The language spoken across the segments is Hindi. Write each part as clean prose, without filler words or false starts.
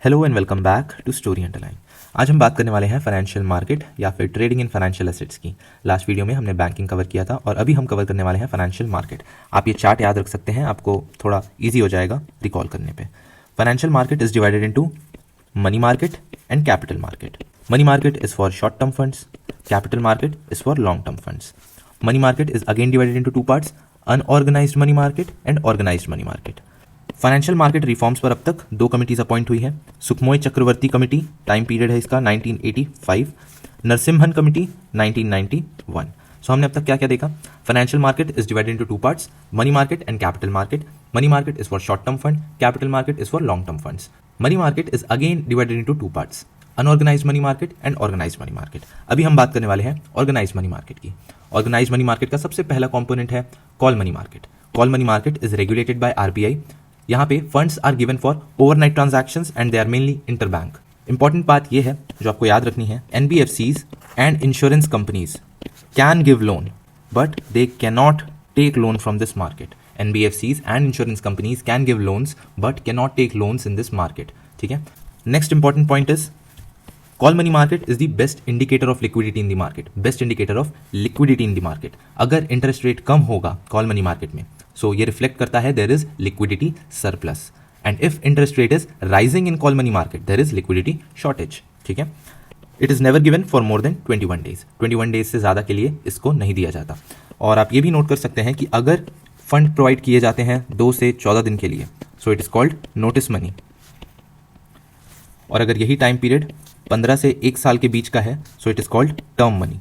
Hello and welcome back to Story Underline. आज हम बात करने वाले हैं फाइनेंशियल मार्केट या फिर ट्रेडिंग इन फाइनेंशियल एसेट्स की। लास्ट वीडियो में हमने बैंकिंग कवर किया था और अभी हम कवर करने वाले हैं फाइनेंशियल मार्केट। आप ये चार्ट याद रख सकते हैं, आपको थोड़ा इजी हो जाएगा रिकॉल करने पे। Financial market is divided into money market and capital market. Money market is for short term funds, capital market is for long term funds. Money market is again divided into two parts, unorganised money market and organised money market. Financial market reforms पर अब तक 2 कमिटीज अपॉइंट हुई है। Sukhamoy Chakravarty committee, time period है इसका 1985, नरसिम्हन कमेटी 1991। सो हमने अब तक क्या क्या देखा? Financial market is divided into two parts, money market and capital market. Money market is for short term fund, capital market is for long term funds. Money market is again divided into two parts, unorganised money market and organised money market. अभी हम बात करने वाले हैं ऑर्गेनाइज्ड मनी मार्केट की। ऑर्गेनाइज्ड मनी मार्केट का सबसे पहला कंपोनेंट है call money market. Call money market is regulated by RBI. यहाँ पे funds are given for overnight transactions and they are mainly interbank. Important बात ये है जो आपको याद रखनी है, NBFCs and insurance companies can give loan but they can not take loan from this market. NBFCs and insurance companies can give loans but can not take loans in this market. ठीक है। Next important point is call money market is the best indicator of liquidity in the market. Best indicator of liquidity in the market. अगर इंटरेस्ट रेट कम होगा कॉल मनी मार्केट में, सो ये रिफ्लेक्ट करता है there is liquidity surplus, and if interest rate is rising in call money market there is liquidity shortage. ठीक है। It is never given for more than 21 days. 21 days से ज्यादा के लिए इसको नहीं दिया जाता। और आप ये भी नोट कर सकते हैं कि अगर फंड प्रोवाइड किए जाते हैं 2 से 14 दिन के लिए, सो it is called notice money. और अगर यही टाइम पीरियड 15 से 1 साल के बीच का है, so it is called term money.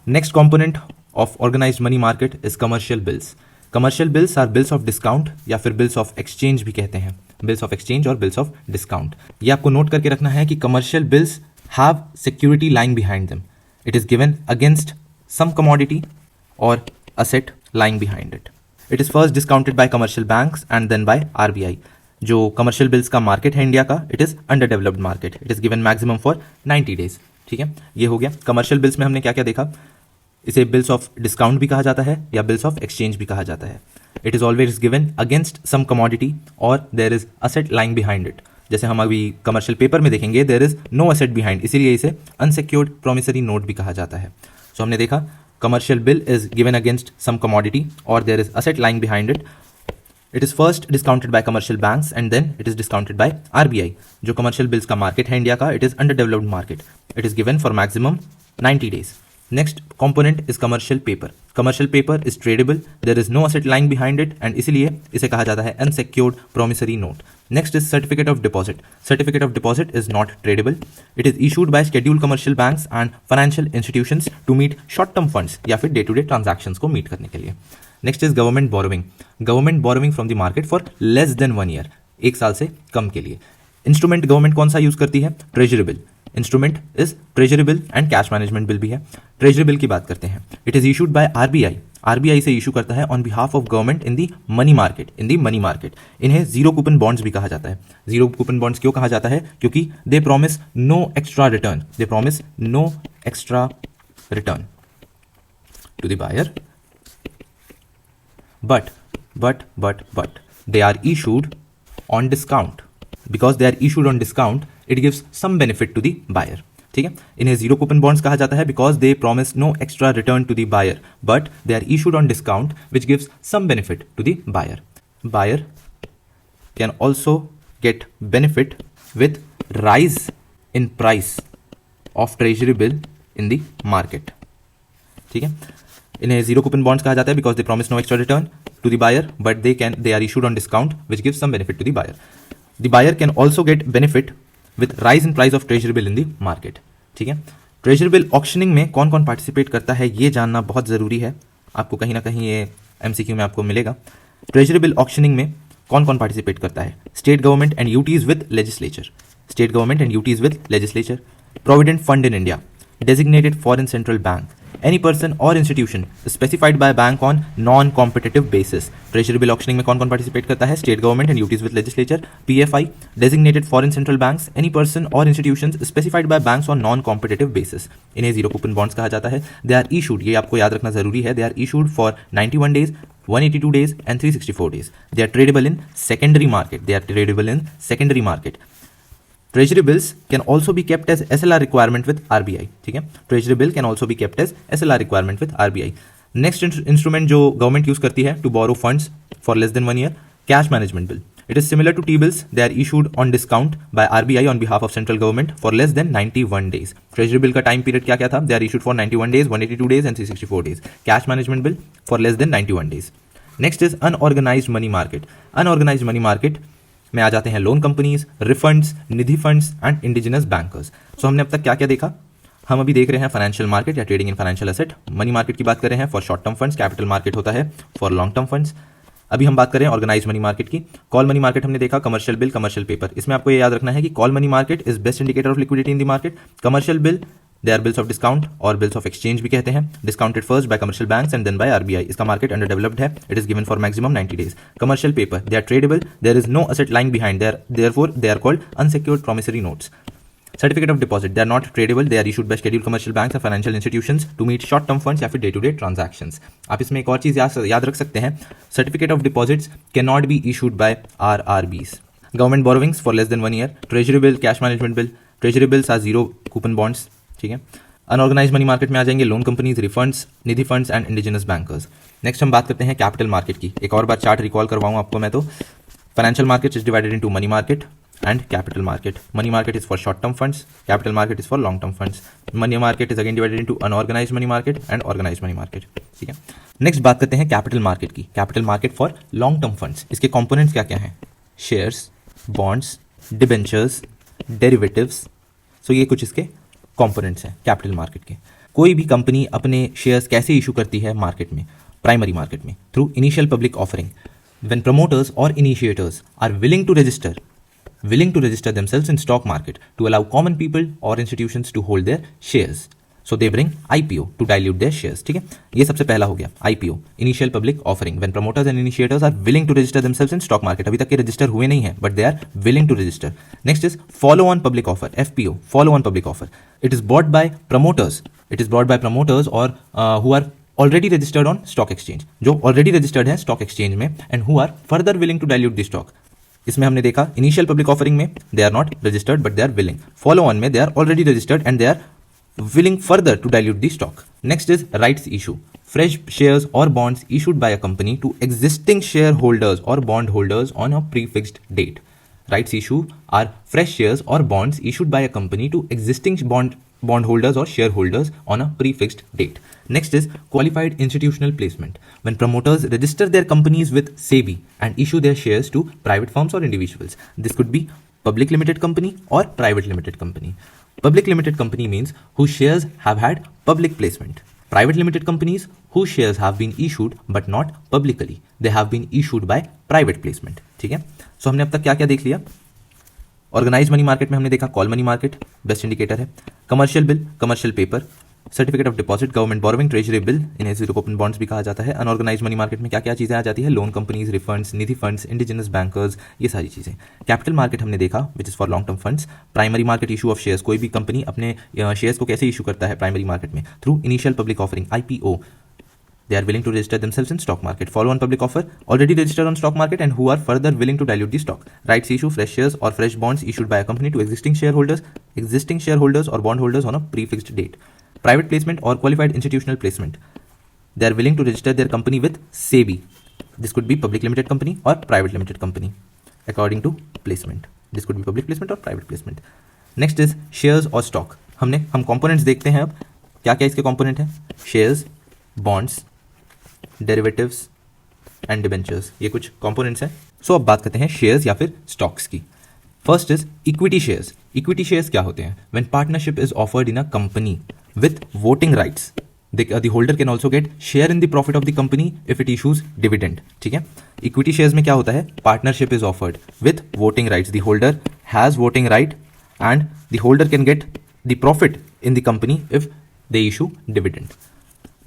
Next component of organised money market is commercial bills. Commercial bills are bills of discount या फिर बिल्स ऑफ एक्सचेंज भी कहते हैं। बिल्स ऑफ एक्सचेंज और बिल्स ऑफ डिस्काउंट, ये आपको नोट करके रखना है कि commercial bills have security lying behind them. It is given against some commodity और asset lying behind it. It is first discounted by commercial banks and then by RBI. जो कमर्शियल बिल्स का मार्केट है इंडिया का, it is under developed market. It is given maximum for 90 days. ठीक है, ये हो गया। कमर्शियल बिल्स में हमने क्या क्या देखा? इसे बिल्स ऑफ डिस्काउंट भी कहा जाता है या बिल्स ऑफ एक्सचेंज भी कहा जाता है। It is always given against some commodity और there is asset lying behind it. जैसे हम अभी कमर्शियल पेपर में देखेंगे there is no asset behind, इसीलिए इसे अनसिक्योर्ड प्रोमिसरी नोट भी कहा जाता है। सो हमने देखा commercial bill is given against some commodity और there is asset lying behind it. It is first discounted by commercial banks and then it is discounted by RBI. जो कमर्शियल बिल्स का मार्केट है इंडिया का, it is under developed market. It is given for maximum 90 days. Next component is commercial paper. Commercial paper is tradable, there is no asset lying behind it and इसीलिए इसे कहा जाता है unsecured promissory note. Next is certificate of deposit. Certificate of deposit is not tradable. It is issued by scheduled commercial banks and financial institutions to meet short term funds या फिर डे टू डे ट्रांजैक्शंस को मीट करने के लिए। Next is government borrowing. Government borrowing from the market for less than 1 year, 1 साल से कम के लिए। इंस्ट्रूमेंट गवर्नमेंट कौन सा यूज करती है? Treasury bill. Instrument is treasury bill and cash management bill भी है। ट्रेजरी बिल की बात करते हैं, it is issued by RBI. RBI से इशू करता है on behalf of government in the money market. In the money market इन्हें जीरो कूपन बॉन्ड्स भी कहा जाता है। जीरो कूपन बॉन्ड्स क्यों कहा जाता है? क्योंकि they promise no extra return. They promise no extra return to the buyer, but they are issued on discount. Because they are issued on discount, it gives some benefit to the buyer. ठीक है, इन्हें जीरो कूपन बॉन्ड्स कहा जाता है because they promise no extra return to the buyer but they are issued on discount which gives some benefit to the buyer. Buyer can also get benefit with rise in price of treasury bill in the market. ठीक है, इन्हें जीरो कूपन बॉन्ड्स कहा जाता है because they promise no extra return to the buyer but they are issued on discount which gives some benefit to the buyer. The buyer can also get benefit with rise in price of treasury bill in the market. ठीक है, treasury bill auctioning में कौन कौन पार्टिसिपेट करता है ये जानना बहुत जरूरी है। आपको कहीं ना कहीं ये MCQ में आपको मिलेगा। treasury bill auctioning में कौन कौन पार्टिसिपेट करता है? State government and UTs with legislature. State government and UTs with legislature. Provident fund in India, designated foreign central bank, any person और institution specified by bank on non competitive basis. Treasury bill auctioning में कौन कौन पार्टिसिपेट करता है? State government and UTs with legislature, PFI, designated foreign central banks, any person और institution specified by banks on non competitive basis. इन्हें जीरो कूपन बॉन्ड्स कहा जाता है। दे आर इशूड, ये आपको याद रखना जरूरी है, they are issued for 91 days, 182 days and 364 days. They are tradable in secondary market. They are tradable in secondary market. Treasury bills can also be kept as SLR requirement with RBI. ठीक है, Treasury bill can also be kept as SLR requirement with RBI. Next instrument जो government use करती है to borrow funds for less than 1 year, cash management bill. It is similar to T-bills. They are issued on discount by RBI on behalf of central government for less than 91 days. Treasury bill का time period क्या क्या था? They are issued for 91 days, 182 days and 364 days. Cash management bill for less than 91 days. Next is unorganized money market. Unorganized money market में आ जाते हैं loan companies, refunds, Nidhi funds and indigenous bankers. So हमने अब तक क्या क्या देखा? हम अभी देख रहे हैं फाइनेंशियल मार्केट या trading in financial asset. Money market की बात कर रहे हैं for short term funds, capital market होता है फॉर लॉन्ग टर्म फंड्स। अभी हम बात करें ऑर्गेनाइज मनी मार्केट की। कॉल मनी मार्केट हमने देखा, कमर्शियल बिल, कमर्शियल पेपर। इसमें आपको ये याद रखना है कि call money market is best indicator of liquidity in the market. Commercial bill they are bills of discount और बिल्स ऑफ एक्सचेंज भी कहते हैं, discounted first by commercial banks and then by RBI. इसका मार्केट अंडर डेवलप्ड है, it is given for maximum 90 days। Commercial paper they are tradable, there is no asset lying behind, therefore they are called unsecured promissory notes. Certificate of deposit they are not tradable, they are issued by scheduled commercial banks और financial institutions to meet short term funds या फिर डे टू डे ट्रांजैक्शंस। आप इसमें एक और चीज याद रख सकते हैं, certificate of deposits can not be issued by RRBs. Government borrowings for less than 1 year, treasury bill, cash management bill. Treasury bills are zero coupon bonds. ठीक है, अनऑर्गेनाइज मनी मार्केट में आ जाएंगे loan companies, refunds, Nidhi funds and indigenous bankers. Next हम बात करते हैं कैपिटल मार्केट की। एक और बार चार्ट रिकॉल करवाऊं आपको मैं तो। Financial market is divided into money market and capital market. Money market is for short term funds, capital market is for long term funds. Money market is again divided into unorganized money market and organized money market. ठीक है, नेक्स्ट बात करते हैं कैपिटल मार्केट की। Capital market for long term funds. इसके कंपोनेंट्स क्या क्या हैं? Shares, bonds, debentures, derivatives. So ये कुछ इसके कंपोनेंट्स हैं कैपिटल मार्केट के। कोई भी कंपनी अपने शेयर्स कैसे इशू करती है मार्केट में, प्राइमरी मार्केट में? Through initial public offering. When promoters और initiators are willing to register themselves in stock market to allow common people or institutions to hold their shares. So they bring IPO to dilute their shares. ठीक है, ये सबसे पहला हो गया IPO, Initial Public Offering. When promoters and initiators are willing to register themselves in stock market. अभी तक के रजिस्टर हुए नहीं है, but they are willing to register. Next is follow-on public offer, FPO, follow-on public offer. It is bought by promoters. It is bought by promoters or who are already registered on stock exchange. जो already registered हैं stock exchange में and who are further willing to dilute the stock. इसमें हमने देखा इनिशियल पब्लिक ऑफरिंग में they are not registered but they are willing, follow on में they are already registered and they are willing further to dilute the stock. Next is rights issue, fresh shares और bonds issued by a company to existing shareholders और bondholders on a prefixed date. Rights issue are fresh shares और bonds issued by a company to existing bondholders or shareholders on a prefixed date. Next is qualified institutional placement. When promoters register their companies with SEBI and issue their shares to private firms or individuals. This could be public limited company or private limited company. Public limited company means whose shares have had public placement. Private limited companies whose shares have been issued but not publicly. They have been issued by private placement. ठीक है, so हमने अब तक क्या क्या देख लिया? ऑर्गेनाइज मनी मार्केट में हमने देखा call money market best indicator है, commercial bill, commercial paper, certificate of deposit, government borrowing, treasury bill, इन्हें जीरो कूपन बॉन्ड्स भी कहा जाता है। अनऑर्गेनाइज मनी मार्केट में क्या क्या चीजें आ जाती है? लोन कंपनीज, रिफंड्स, निधि फंड्स, इंडिजिनस बैंकर्स, ये सारी चीजें। कैपिटल मार्केट हमने देखा which is for long term funds. Primary market issue of shares, कोई भी कंपनी अपने शेयर्स को कैसे इशू करता है प्राइमरी मार्केट में? Through initial public offering, IPO. They are willing to register themselves in stock market. Follow-on public offer, already registered on stock market and who are further willing to dilute the stock. Rights issue, fresh shares or fresh bonds issued by a company to existing shareholders or bondholders on a prefixed date. Private placement or qualified institutional placement. They are willing to register their company with SEBI. This could be public limited company or private limited company according to placement. This could be public placement or private placement. Next is shares और stock. हम components देखते हैं अब क्या क्या इसके component हैं? Shares, bonds, derivatives and debentures, ये कुछ कंपोनेंट्स हैं। सो अब बात करते हैं शेयर्स या फिर स्टॉक्स की। First is equity shares. Equity shares क्या होते हैं? When partnership is offered in a company with voting rights, the holder can also gate share in the profit of the company if it issues dividend. ठीक है, इक्विटी शेयर्स में क्या होता है? Partnership is offered with voting rights, the holder has voting right and the holder can get the profit in the company if they issue dividend.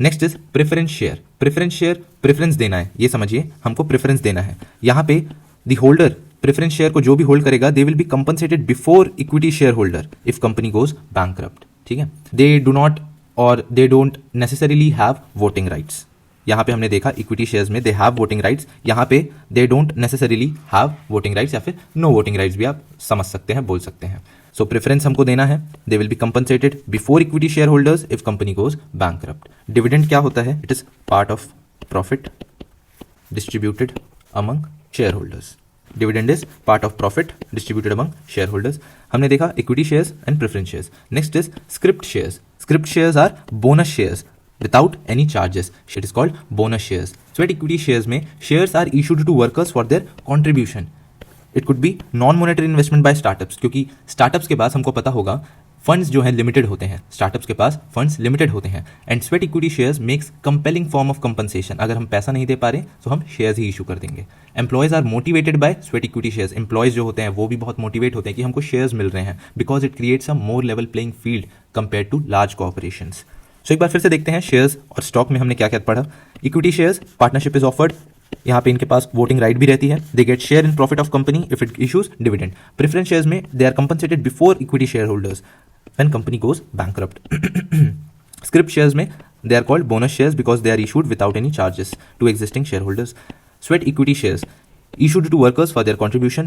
Next is preference share. Preference share, preference देना है, ये समझिए, हमको प्रेफरेंस देना है। यहाँ पे द होल्डर प्रेफरेंस शेयर को जो भी होल्ड करेगा दे will be compensated before equity share holder if company goes bankrupt. ठीक है, दे डू नॉट और they don't necessarily have voting rights. यहाँ पे हमने देखा इक्विटी शेयर्स में दे हैव वोटिंग राइट्स, यहाँ पे they don't necessarily have voting rights या फिर नो वोटिंग राइट्स भी आप समझ सकते हैं, बोल सकते हैं। सो प्रेफरेंस हमको देना है, they will be compensated before equity share holders if company goes bankrupt. Dividend क्या होता है? It is part of profit distributed among share holders. Dividend is part of profit distributed among share holders. हमने देखा equity shares and preference shares. Next is script shares. Script shares are bonus shares without any charges. It is called bonus shares. Sweat equity shares में shares are issued to workers for their contribution. It could be non-monetary investment by startups, क्योंकि startups के पास हमको पता होगा फंड्स जो हैं लिमिटेड होते हैं, स्टार्टअप्स के पास फंड्स लिमिटेड होते हैं। And sweat equity shares makes compelling form of compensation. अगर हम पैसा नहीं दे पा रहे तो हम शेयर्स ही इशू कर देंगे। Employees are motivated by sweat equity shares. Employees जो होते हैं वो भी बहुत मोटिवेट होते हैं कि हमको शेयर्स मिल रहे हैं, because it creates a more level playing field compare to large corporations. So एक बार फिर से देखते हैं शेयर्स और स्टॉक में हमने क्या क्या पढ़ा। Equity shares, partnership is offered, यहाँ पे इनके पास वोटिंग राइट भी रहती है। They get share in profit of company if it issues dividend. Preference shares में they are compensated before equity share holders when company goes bankrupt. Script shares में they are called bonus shares because they are issued without any charges to existing shareholders. Sweat equity shares issued to workers for their contribution.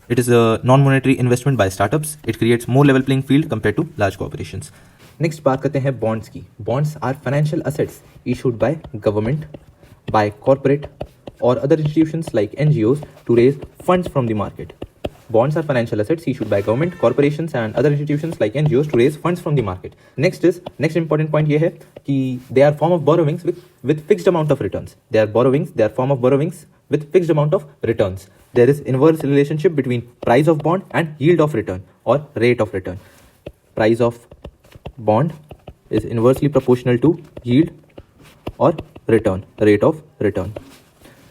It is a non-monetary investment by startups. It creates more level playing field compared to large corporations. Next बात करते हैं बॉन्ड्स की। Bonds are financial assets issued by government, by corporate और other institutions like NGOs to raise funds from the market. Bonds are financial assets issued by government, corporations and other institutions like NGOs to raise funds from the market. Next important point ये है कि they are form of borrowings with fixed amount of returns. They are form of borrowings with fixed amount of returns. There is inverse relationship between price of bond and yield of return or rate of return. Price of bond is inversely proportional to yield or return, rate of return.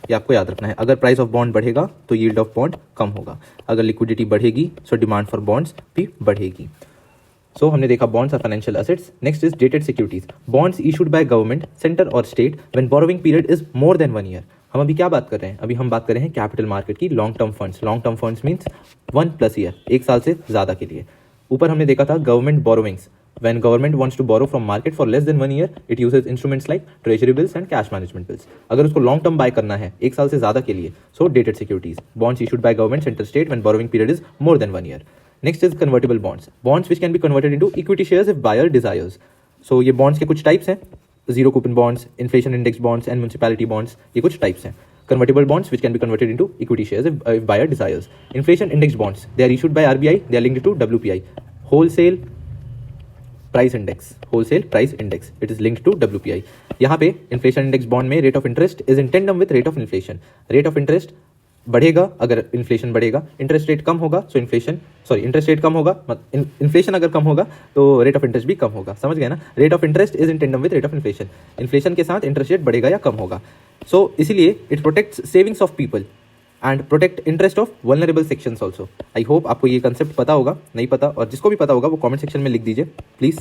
ये आपको याद रखना है। अगर प्राइस ऑफ बॉन्ड बढ़ेगा तो यील्ड ऑफ बॉन्ड कम होगा, अगर लिक्विडिटी बढ़ेगी सो डिमांड फॉर बॉन्ड्स भी बढ़ेगी। सो हमने देखा bonds are financial assets. Next is dated securities. Bonds issued by government, centre और state when borrowing period is more than 1 year. हम अभी क्या बात कर रहे हैं? अभी हम बात कर रहे हैं कैपिटल मार्केट की, long term funds. Long term funds means 1+ year, 1 साल से ज्यादा के लिए। ऊपर हमने देखा था government borrowings. When government wants to borrow from market for less than 1 year, it uses instruments like treasury bills and cash management bills. अगर उसको long term buy करना है 1 साल से ज्यादा के लिए, so dated securities. Bonds issued by government, center, state when borrowing period is more than 1 year. Next is convertible bonds. Bonds which can be converted into equity shares if buyer desires. So ये bonds के कुछ types हैं, zero coupon bonds, inflation index bonds and municipality bonds. ये कुछ types हैं. Convertible bonds which can be converted into equity shares if buyer desires. Inflation index bonds, they are issued by RBI. They are linked to WPI. Wholesale price index, wholesale price index, it is linked to WPI. यहाँ पे इन्फ्लेशन इंडेक्स बॉन्ड में rate of interest is in tandem with rate of inflation. Rate of interest बढ़ेगा अगर इन्फ्लेशन बढ़ेगा, इंटरेस्ट रेट कम होगा सो इंटरेस्ट रेट कम होगा, इन्फ्लेशन अगर कम होगा तो रेट ऑफ इंटरेस्ट भी कम होगा. समझ गए ना? Rate of interest is in tandem with rate of inflation. Inflation के साथ इंटरेस्ट रेट बढ़ेगा या कम होगा. सो इसीलिए it protects savings of people and protect interest of vulnerable sections also. I hope आपको ये कंसेप्ट पता होगा. नहीं पता और जिसको भी पता होगा वो कमेंट सेक्शन में लिख दीजिए प्लीज़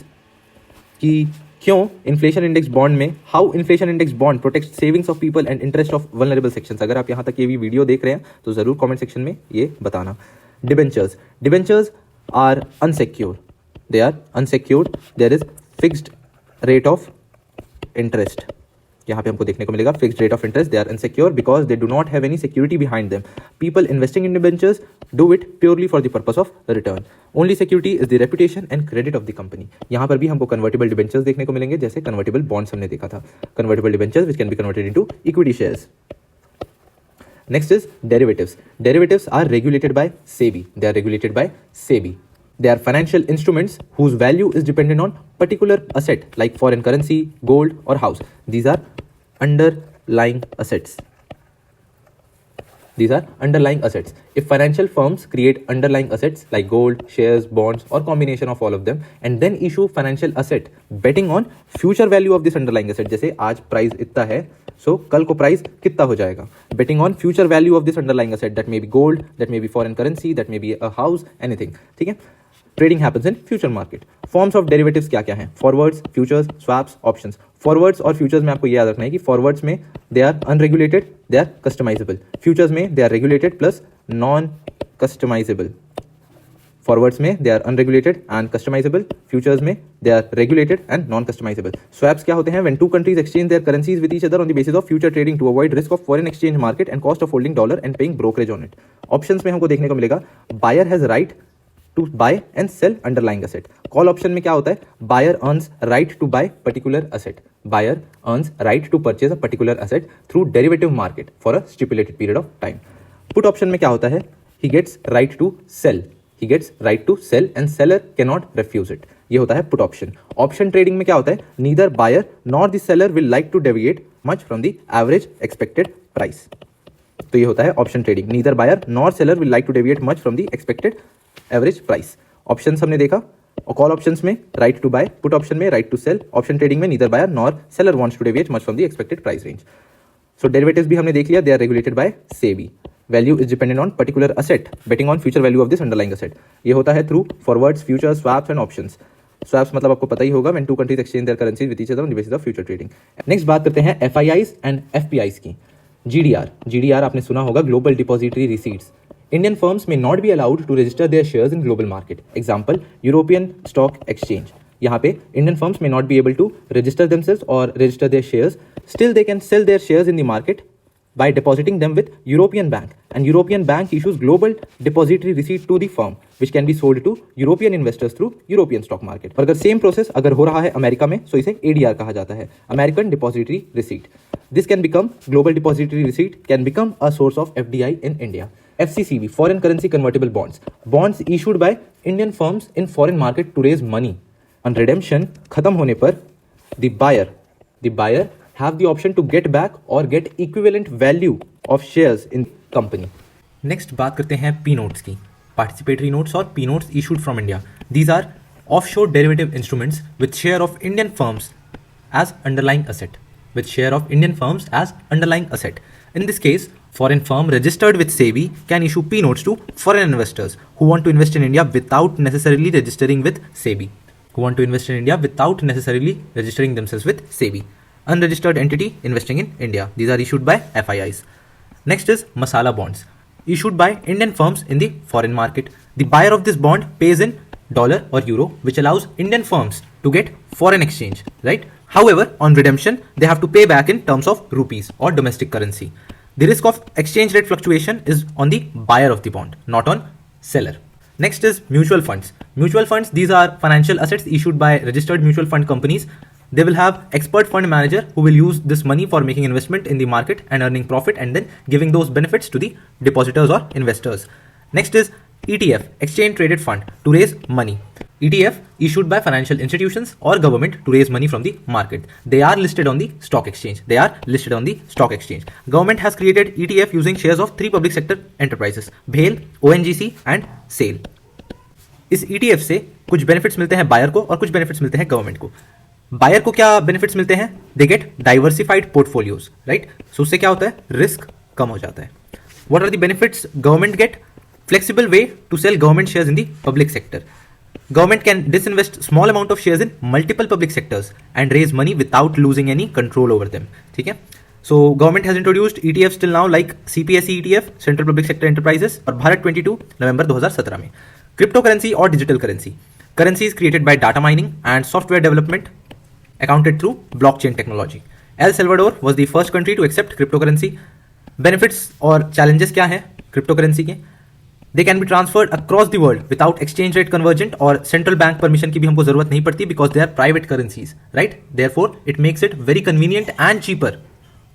कि क्यों इन्फ्लेशन इंडेक्स बॉन्ड में, how inflation index bond protect savings of people and interest of vulnerable sections. अगर आप यहाँ तक ये भी वीडियो देख रहे हैं तो जरूर कमेंट सेक्शन में ये बताना. Debentures are unsecure. They are unsecured. There is fixed rate of interest. यहाँ पे हमको देखने को मिलेगा fixed rate of interest. They are insecure because they do not have any security behind them. People investing in debentures do it purely for the purpose of return. Only security is the reputation and credit of the company. यहाँ पर भी हमको कन्वर्टेबल डिबेंचर्स देखने को मिलेंगे जैसे कन्वर्टेबल बॉन्ड्स हमने देखा था. Convertible debentures which can be converted into equity shares. Next is derivatives. Derivatives are regulated by SEBI. They are regulated by SEBI. They are financial instruments whose value is dependent on particular asset like foreign currency, gold or house. These are underlying assets. These are underlying assets. If financial firms create underlying assets like gold, shares, bonds or combination of all of them and then issue financial asset betting on future value of this underlying asset. जैसे आज प्राइस इतना है so कल को प्राइस कितना हो जाएगा. Betting on future value of this underlying asset that may be gold, that may be foreign currency, that may be a house, anything. ठीक है. Trading happens in future market. Forms of derivatives क्या क्या हैं? Forwards, futures, swaps, options. Forwards और फ्यूचर्स में आपको ये याद रखना है कि फॉरवर्ड्स में they are unregulated, they are customisable. Futures में they are regulated plus non customisable. Forwards में they are unregulated and customisable, futures में they are regulated and non customisable. Swaps क्या होते हैं? When two countries exchange their currencies with each other on the basis of future trading to avoid risk of foreign exchange market and cost of holding dollar and paying brokerage on it. Options में हमको देखने को मिलेगा buyer has right to buy and sell underlying asset. Call option में क्या होता है? Buyer earns right to buy particular asset. Buyer earns right to purchase a particular asset through derivative market for a stipulated period of time. Put option में क्या होता है? He gets right to sell. He gets right to sell and seller cannot refuse it. ये होता है पुट ऑप्शन। ऑप्शन ट्रेडिंग में क्या होता है? Neither buyer nor the seller will like to deviate much from the average expected price. तो ये होता है option trading. Neither buyer nor seller will like to deviate much from the expected average price. Options हमने देखा, और कॉल ऑप्शंस में right to buy, put option में right to sell, option trading में neither buyer nor seller wants to deviate much from the expected price range. So derivatives भी हमने देख लिया, they are regulated by SEBI. Value is dependent on particular asset, betting on future value of this underlying asset. ये होता है through forwards, futures, swaps and options. Swaps मतलब आपको पता ही होगा when two countries exchange their currencies with each other on the basis of future trading. Next बात करते हैं FIIs and FPIs की। GDR आपने सुना होगा, Global Depository Receipts. Indian firms may not be allowed to register their shares in global market. Example, European Stock Exchange. यहाँ पे Indian firms may not be able to register themselves or register their shares. Still they can sell their shares in the market by depositing them with European Bank, and European Bank issues global depository receipt to the firm which can be sold to European investors through European stock market. और अगर सेम प्रोसेस अगर हो रहा है अमेरिका में, सो इसे ADR कहा जाता है, American Depository Receipt. This can become global depository receipt can become a source of FDI in India. FCCB, foreign currency convertible bonds. Bonds issued by Indian firms in foreign market to raise money. On redemption, खत्म होने पर the buyer have the option to get back or get equivalent value of shares in company. Next बात करते हैं P notes की। Participatory notes और P notes issued from India. These are offshore derivative instruments with share of Indian firms as underlying asset. With share of Indian firms as underlying asset. In this case, foreign firm registered with SEBI can issue P notes to foreign investors who want to invest in India without necessarily registering with SEBI. Who want to invest in India without necessarily registering themselves with SEBI. Unregistered entity investing in India. These are issued by FIIs. Next is masala bonds, issued by Indian firms in the foreign market. The buyer of this bond pays in dollar or euro, which allows Indian firms to get foreign exchange, right? However, on redemption, they have to pay back in terms of rupees or domestic currency. The risk of exchange rate fluctuation is on the buyer of the bond, not on seller. Next is mutual funds. Mutual funds, these are financial assets issued by registered mutual fund companies. They will have expert fund manager who will use this money for making investment in the market and earning profit and then giving those benefits to the depositors or investors. Next is ETF, exchange traded fund, to raise money. ETF issued by financial institutions or government to raise money from the market. They are listed on the stock exchange. Government has created ETF using shares of 3 public sector enterprises, BHEL, ONGC and SAIL. इस ETF से कुछ बेनिफिट्स मिलते हैं बायर को और कुछ बेनिफिट्स मिलते हैं गवर्नमेंट को। बायर को क्या बेनिफिट्स मिलते हैं? They get diversified portfolios, right? So उससे क्या होता है? रिस्क कम हो जाता है। What are the benefits government get? Flexible way to sell government shares in the public sector. Government can disinvest small amount of shares in multiple public sectors and raise money without losing any control over them. ठीक है? So government has introduced ETFs till now like CPSE ETF, Central Public Sector Enterprises, और भारत 22 नवंबर 2017 में. Cryptocurrency or digital currency. Currency is created by data mining and software development accounted through blockchain technology. El Salvador was the first country to accept cryptocurrency. Benefits और challenges क्या हैं cryptocurrency के? They can be transferred across the world without exchange rate convergent और central bank permission की भी हमको जरूरत नहीं पड़ती because they are private currencies, right? Therefore, it makes it very convenient and cheaper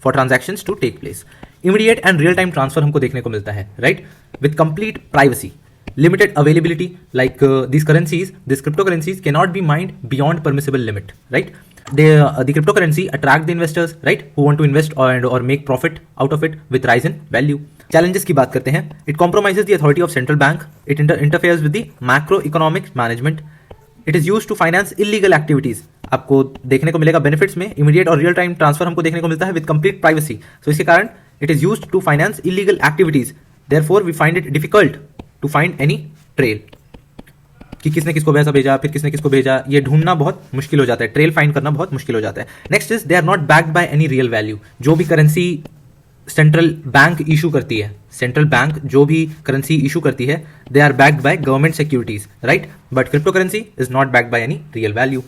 for transactions to take place. Immediate and real-time transfer हमको देखने को मिलता है, right? With complete privacy. Limited availability, like these cryptocurrencies cannot be mined beyond permissible limit, right? The cryptocurrency attract the investors, right, who want to invest or make profit out of it with rise in value. Challenges की बात करते हैं. It compromises the authority of central bank. It interferes with the macroeconomic management. It is used to finance illegal activities. आपको देखने को मिलेगा बेनिफिट्स में इमीडिएट और रियल टाइम ट्रांसफर हमको देखने को मिलता है विद कंप्लीट प्राइवेसी. सो इसके कारण it is used to finance illegal activities. Therefore we find it difficult to find any trail. कि किसने किसको पैसा भेजा, फिर किसने किसको भेजा, ये ढूंढना बहुत मुश्किल हो जाता है, ट्रेल फाइंड करना बहुत मुश्किल हो जाता है। Next is they are not backed by any real value. जो भी करेंसी सेंट्रल बैंक इशू करती है, सेंट्रल बैंक जो भी करेंसी इशू करती है, they are backed by government securities, right. But crypto currency is not backed by any real value.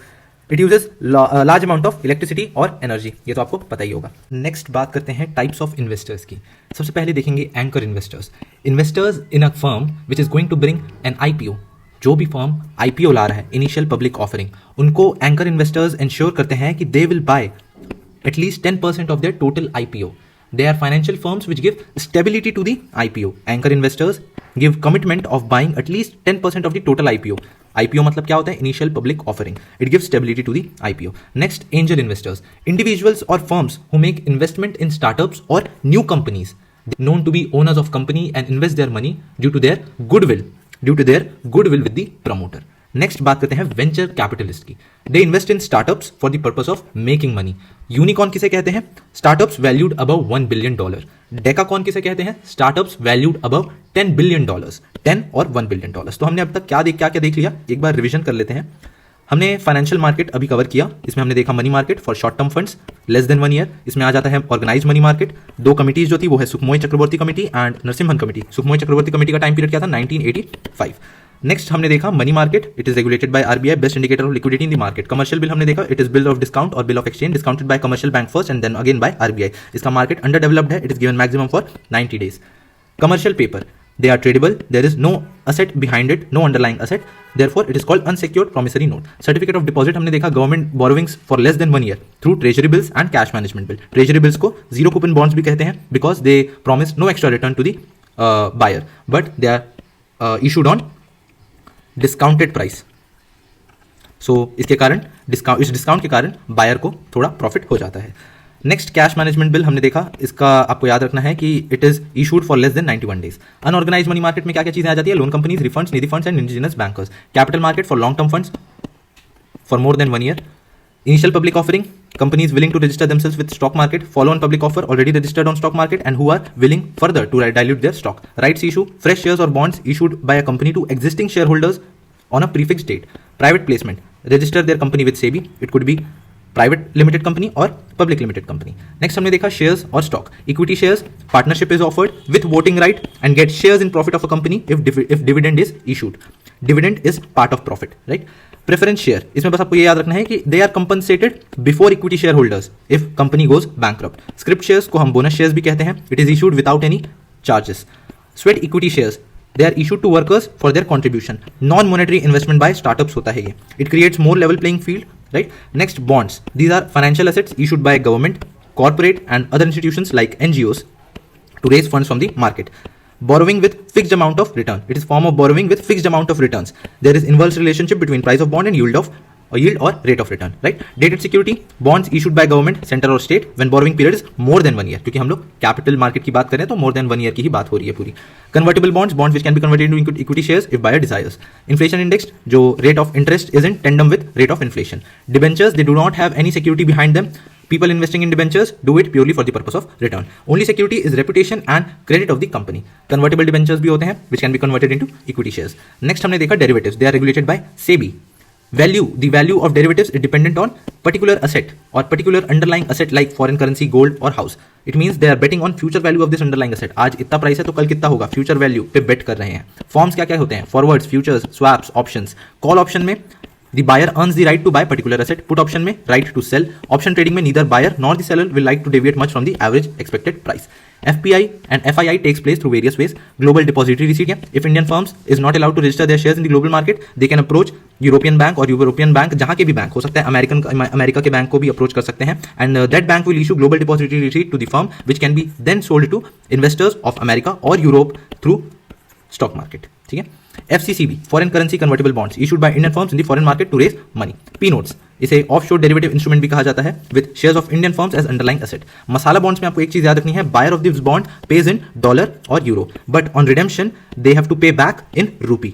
It uses large amount of electricity और एनर्जी, ये तो आपको पता ही होगा। नेक्स्ट बात करते हैं टाइप्स ऑफ इन्वेस्टर्स की। सबसे पहले देखेंगे anchor investors. Investors in a firm which is going to bring an IPO. जो भी फर्म आईपीओ ला रहा है, इनिशियल पब्लिक ऑफरिंग, उनको एंकर इन्वेस्टर्स इंश्योर करते हैं कि they will buy at least 10% of their total IPO. They are financial firms which give stability to the IPO. Anchor investors give commitment of buying at least 10% of the total IPO. IPO मतलब क्या होता है? Initial public offering. It gives stability to the IPO. Next, angel investors. Individuals or firms who make investment in startups or new companies known to be owners of company and invest their money due to their goodwill with the promoter. Next बात करते हैं वेंचर कैपिटलिस्ट की। They invest in startups for the purpose of making money. Unicorn किसे कहते हैं? Startups valued above $1 billion। Decacorn किसे कहते हैं? स्टार्टअप्स वैल्यूड अबव $10 billion, 10 और $1 billion। तो हमने अब तक क्या देख लिया, एक बार रिवीजन कर लेते हैं। हमने फाइनेंशियल मार्केट अभी कवर किया। इसमें हमने देखा money market for short term funds less than 1 year। इसमें आ जाता है ऑर्गेनाइज मनी मार्केट। दो कमिटीज जो थी वो है Sukhamoy Chakravarty committee and Narasimham committee. Sukhamoy Chakravarty committee का टाइम पीरियड क्या था? 1985। नेक्स्ट हमने देखा money market, it is regulated by RBI, best indicator of liquidity in the market. Commercial bill हमने देखा, it is bill of discount और bill of exchange, discounted by commercial bank first and then again by RBI. इसका मार्केट अंडर डेवलप्ड है, it is given maximum for 90 days। Commercial paper, they are tradable, there is no asset behind it, no underlying asset, therefore it is called unsecured promissory note। certificate of deposit हमने देखा, government borrowings for less than 1 year through treasury bills and cash management bill। treasury bills को zero coupon bonds भी कहते हैं because they promise no extra return to the buyer but they are issued on discounted price. So इसके कारण इस डिस्काउंट के कारण बायर को थोड़ा प्रॉफिट हो जाता है। नेक्स्ट कैश मैनेजमेंट बिल हमने देखा, इसका आपको याद रखना है कि it is issued for less than 91 days। Unorganised money market में क्या क्या चीजें आ जाती है? Loan companies, refunds, Nidhi funds and indigenous bankers. Capital market for long term funds for more than 1 year। Initial public offering, companies willing to register themselves with stock market, follow on public offer, already registered on stock market and who are willing further to dilute their stock. Rights issue, fresh shares or bonds issued by a company to existing shareholders on a prefixed date. Private placement, register their company with SEBI. It could be private limited company or public limited company. Next हमने देखा shares और stock. Equity shares, partnership is offered with voting right and get shares in profit of a company if dividend is issued. Dividend is part of profit, right? Preference share, इसमें बस आपको ये याद रखना है कि they are compensated before equity share holders if company goes bankrupt. Script shares को हम बोनस शेयर्स भी कहते हैं, it is issued without any charges. Sweat equity shares, they are issued to workers for their contribution. Non monetary investment by startups होता है ये, it creates more level playing field, right. Next bonds, these are financial assets issued by government, corporate and other institutions like NGOs to raise funds from the market. Borrowing with fixed amount of return, it is form of borrowing with fixed amount of returns. There is inverse relationship between price of bond and yield or rate of return, right? Dated security, bonds issued by government, central or state when borrowing period is more than 1 year, क्योंकि हम लोग कैपिटल मार्केट की बात करें तो more than 1 year की ही बात हो रही है पूरी। Convertible bonds, bonds which can be converted into equity shares if buyer desires. Inflation indexed, जो rate of interest is in tandem with rate of inflation. Debentures, they do not have any security behind them. People investing in debentures do it purely for the purpose of return. Only security is reputation and credit of the company. Convertible debentures भी होते हैं which can be converted into equity shares. Next हमने देखा derivatives. They are regulated by SEBI. Value, the value of derivatives is dependent on particular asset or particular underlying asset like foreign currency, gold or house. It means they are betting on future value of this underlying asset. आज इतना प्राइस है तो कल कितना होगा, future value पे bet कर रहे हैं। Forms क्या क्या होते हैं? Forwards, futures, swaps, options. Call option में the buyer earns the right to buy particular asset. Put option में right to sell. Option trading में neither buyer nor the seller will like to deviate much from the average expected price. FPI and FII takes place through various ways. Global depository receipt है. If Indian firms is not allowed to register their shares in the global market, they can approach European bank or European bank, जहाँ के भी बैंक हो सकता है, अमेरिका के बैंक को भी अप्रोच कर सकते हैं, and that bank will issue global depository receipt to the firm which can be then sold to investors of America or Europe through stock market. ठीक है। FCCB, foreign currency convertible bonds issued by Indian firms in the foreign market to raise money. P notes, इसे offshore derivative instrument भी कहा जाता है with shares of Indian firms as underlying asset. Masala bonds में आपको एक चीज याद रखनी है, buyer of this bond pays in dollar or euro, but on redemption they have to pay back in rupee.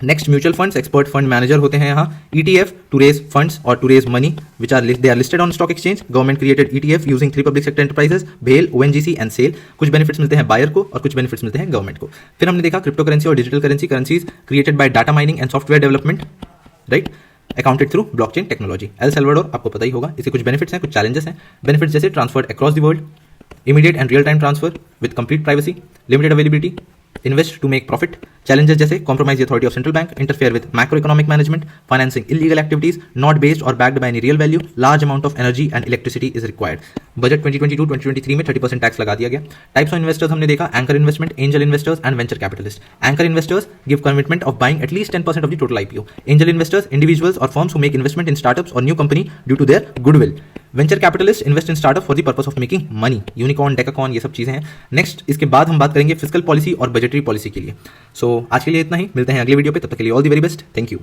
Next mutual funds, expert fund manager होते हैं यहाँ. ETF टू रेज फंड्स और to raise money which are they are listed on stock exchange. Government created ETF using 3 public sector enterprises, भेल, ONGC एंड सेल. कुछ बेनिफिट्स मिलते हैं बायर को और कुछ बेनिफिट्स मिलते हैं गवर्नमेंट को. फिर हमने देखा क्रिप्टो करेंसी और digital currency, currencies created by data mining and software development, right, accounted through blockchain technology. El Salvador आपको पता ही होगा. इसके कुछ बेनिफिट्स हैं, कुछ चैलेंजेस हैं. बेनिफिट्स जैसे transferred across the world, immediate and real time transfer with complete privacy, limited availability, invest to make profit. Challenges जैसे compromise authority of central bank, interfere with macro economic management, financing illegal activities, not based और backed by any real value, large amount of energy and electricity is required. Budget 2022-2023 में 30% टैक्स लगा दिया गया. टाइप्स ऑफ इन्वेस्टर्स हमने देखा, anchor investment, angel investors and venture capitalist. Anchor investors give commitment of buying at least 10% of the total IPO. Angel investors, individuals और firms who make investment in startups और new company due to their goodwill. Venture capitalist invest in startup for the purpose of making money. Unicorn, decacorn, ये सब चीजें हैं. नेक्स्ट इसके बाद हम बात करेंगे फिस्कल पॉलिसी और बजटरी पॉलिसी के लिए. सो आज के लिए इतना ही. मिलते हैं अगले वीडियो पे. तब तक के लिए all the very best. Thank you.